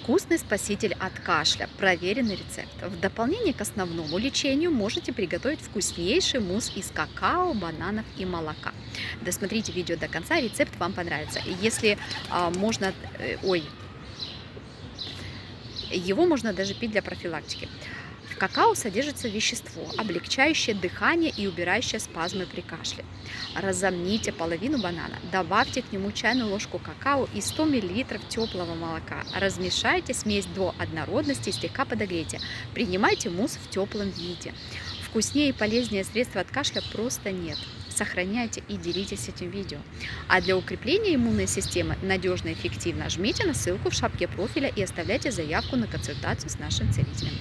Вкусный спаситель от кашля. Проверенный рецепт. В дополнение к основному лечению можете приготовить вкуснейший мусс из какао, бананов и молока. Досмотрите видео до конца, рецепт вам понравится. Если можно, его можно даже пить для профилактики. В какао содержится вещество, облегчающее дыхание и убирающее спазмы при кашле. Разомните половину банана, добавьте к нему чайную ложку какао и 100 мл теплого молока. Размешайте смесь до однородности и слегка подогрейте. Принимайте мусс в теплом виде. Вкуснее и полезнее средства от кашля просто нет. Сохраняйте и делитесь этим видео. А для укрепления иммунной системы надежно и эффективно жмите на ссылку в шапке профиля и оставляйте заявку на консультацию с нашим целителем.